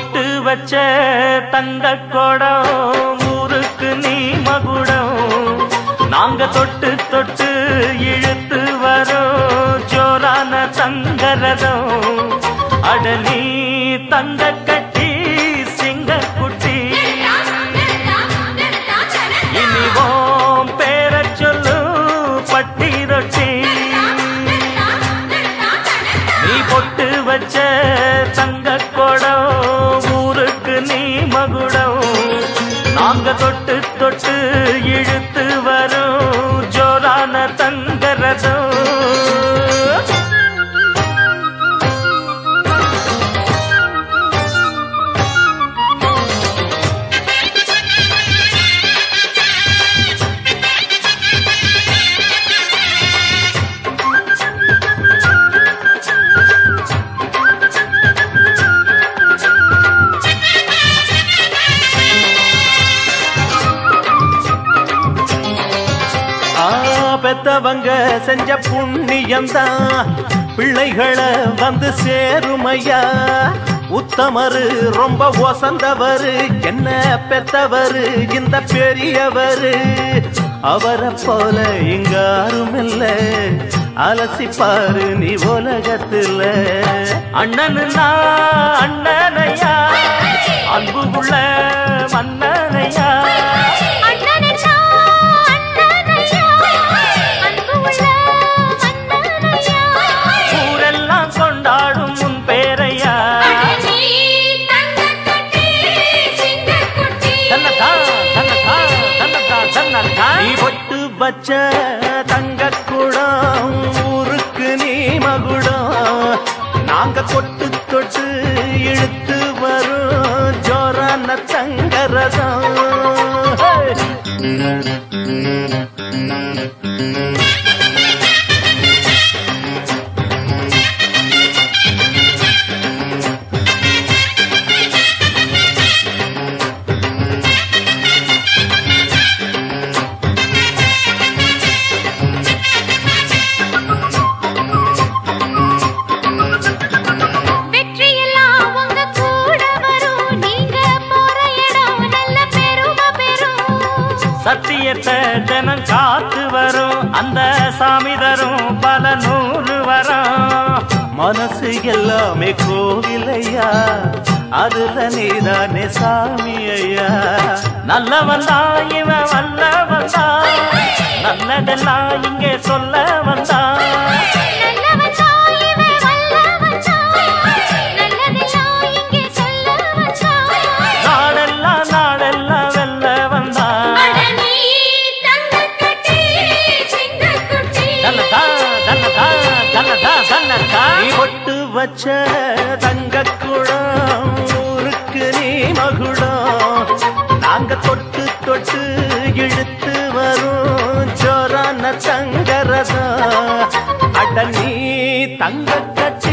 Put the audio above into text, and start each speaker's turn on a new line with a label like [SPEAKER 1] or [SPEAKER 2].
[SPEAKER 1] பொட்டு வச்ச தங்க கோடம் ஊருக்கு நீ மகுடம் நாங்க தொட்டு தொட்டு இழுத்து வரோம் ஜோரான தங்கரதம் அட நீ தங்க கட்டி சிங்க குட்டி இனிவோம் பேர சொல்லு பட்டி ரொட்டி நீ பொட்டு வச்ச தங்க கோடம் ஊருக்கு நீ மகுடம் நாங்க தொட்டு தொட்டு இழுத்து வரும் ஜோரான தங்கரதம் பெத்தவங்க செஞ்ச புண்ணியம்தான் பிள்ளைகளை வந்து சேருமையா உத்தமரு ரொம்ப ஒசந்தவரு என்ன பெத்தவரு இந்த பெரியவரு அவரை போல இங்காரும் இல்ல அலசிப்பாரு நீ உலகத்துல அண்ணனுன்னா அண்ணனையா அன்பு உள்ள மன்னனையா நீ பொட்டு வச்ச தங்க குடம் ஊருக்கு நீ மகுடம் நாங்க தொட்டு தொட்டு இழுத்து வரும் ஜோரான தங்கரதம் சத்தியத்தை ஜனம் காத்து வரும் அந்த சாமி தரும் பல நூறு வரும் மனசு எல்லாமே கோவிலையா அதுல நீதானே சாமி ஐயா நல்லவன் தான் இவன் வல்லவன் தான் நல்லதெல்லாம் இங்கே சொல்ல வந்தான் நீ பொட்டு வச்ச தங்க குடம் ஊருக்கு நீ மகுடம் நாங்க தொட்டு தொட்டு இழுத்து வரும் ஜோரான தங்கரதம் அட நீ தங்க கட்டி